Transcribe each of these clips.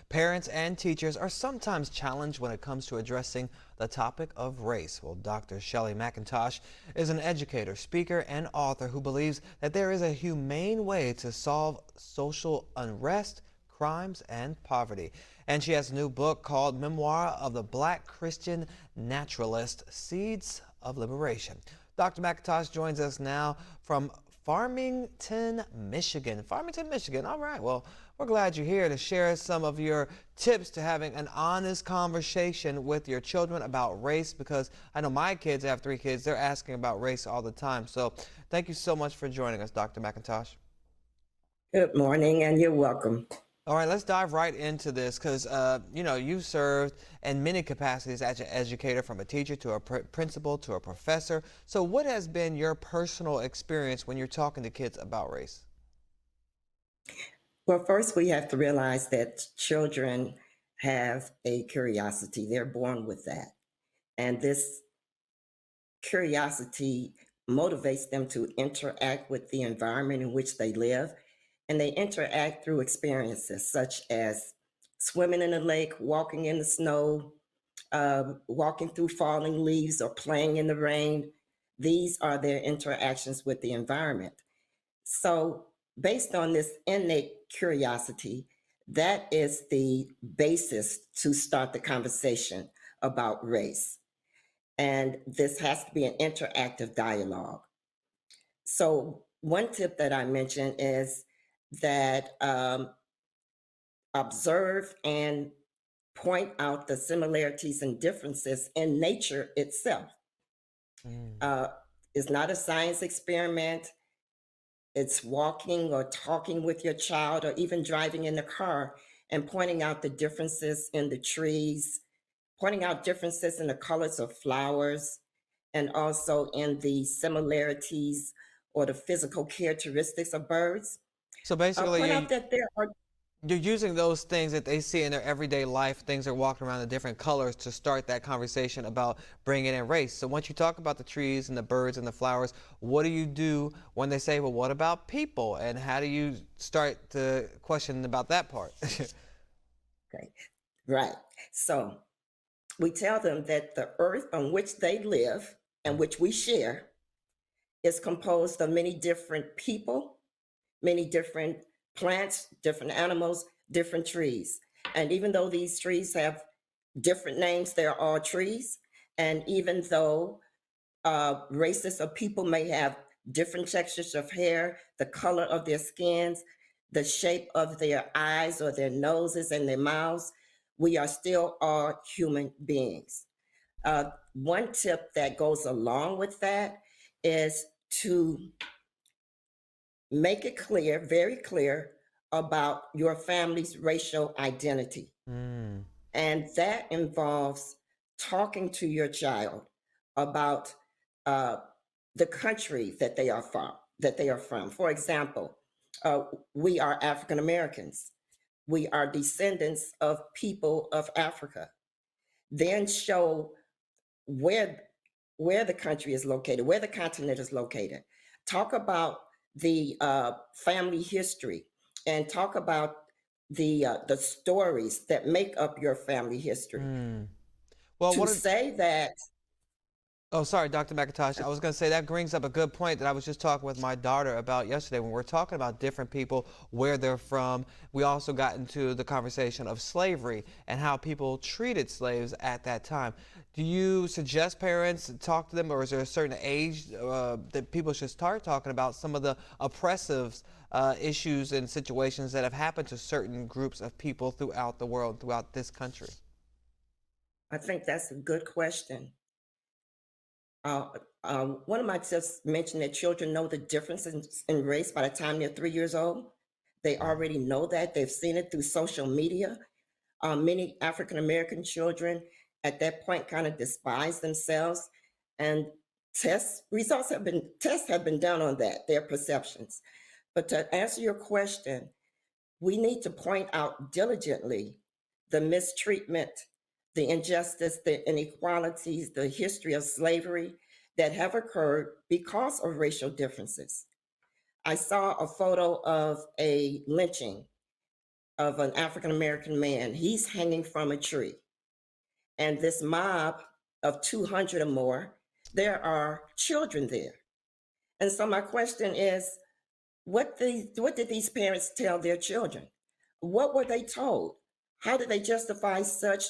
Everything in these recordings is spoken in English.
Parents and teachers are sometimes challenged when it comes to addressing the topic of race. Well, Dr. Shelley McIntosh is an educator, speaker, and author who believes that there is a humane way to solve social unrest, crimes, and poverty. And she has a new book called Memoir of the Black Christian Nationalist, Seeds of Liberation. Dr. McIntosh joins us now from Farmington, Michigan. Farmington, Michigan. All right. Well, we're glad you're here to share some of your tips to having an honest conversation with your children about race, because I know my kids, I have 3 kids, they're asking about race all the time. So thank you so much for joining us, Dr. McIntosh. Good morning, and you're welcome. All right, let's dive right into this because, you've served in many capacities as an educator, from a teacher to a principal to a professor. So what has been your personal experience when you're talking to kids about race? Well, first, we have to realize that children have a curiosity. They're born with that. And this curiosity motivates them to interact with the environment in which they live. And they interact through experiences such as swimming in a lake, walking in the snow, walking through falling leaves, or playing in the rain. These are their interactions with the environment. So, based on this innate curiosity, that is the basis to start the conversation about race. And this has to be an interactive dialogue. So, one tip that I mentioned is that observe and point out the similarities and differences in nature itself. Mm. Uh, it's not a science experiment. It's walking or talking with your child, or even driving in the car and pointing out the differences in the trees, pointing out differences in the colors of flowers, and also in the similarities or the physical characteristics of birds. So basically, Point out that there are. you're using those things that they see in their everyday life, things they're walking around in different colors, to start that conversation about bringing in race. So once you talk about the trees and the birds and the flowers, what do you do when they say, well, what about people? And how do you start to question about that part? Okay, right. So we tell them that the earth on which they live and which we share is composed of many different people, many different plants, different animals, different trees. And even though these trees have different names, they're all trees. And even though races of people may have different textures of hair, the color of their skins, the shape of their eyes or their noses and their mouths, we are still all human beings. One tip that goes along with that is to make it clear, very clear, about your family's racial identity. Mm. And that involves talking to your child about uh, the country that they are from. For example, uh, we are African Americans. We are descendants of people of Africa. Then show where the country is located, where the continent is located. Talk about the family history, and talk about the stories that make up your family history. Mm. Well, To what are, say that, oh, sorry, Dr. McIntosh. I was going to say that brings up a good point that I was just talking with my daughter about yesterday. When we're talking about different people, where they're from, we also got into the conversation of slavery and how people treated slaves at that time. Do you suggest parents talk to them, or is there a certain age that people should start talking about some of the oppressive issues and situations that have happened to certain groups of people throughout the world, throughout this country? I think that's a good question. Uh, One of my tips mentioned that children know the difference in race by the time they're 3 years old. They already know that. They've seen it through social media. Many African American children at that point kind of despise themselves, and tests have been done on that, their perceptions. But to answer your question, we need to point out diligently the mistreatment, the injustice, the inequalities, the history of slavery that have occurred because of racial differences. I saw a photo of a lynching of an African American man. He's hanging from a tree. And this mob of 200 or more, there are children there. And so my question is, what did these parents tell their children? What were they told? How did they justify such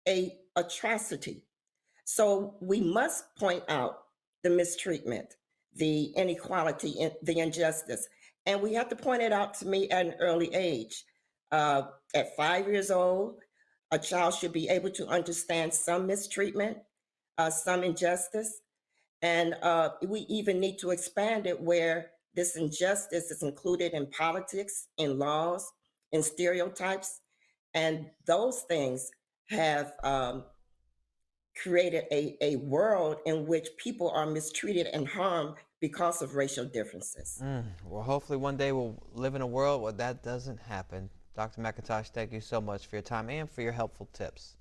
a atrocity? So we must point out the mistreatment, the inequality, the injustice, and we have to point it out to me at an early age. At 5 years old, a child should be able to understand some mistreatment, some injustice, and we even need to expand it where this injustice is included in politics, in laws, in stereotypes. And those things have created a world in which people are mistreated and harmed because of racial differences. Well, hopefully one day we'll live in a world where that doesn't happen. Dr. McIntosh, thank you so much for your time and for your helpful tips.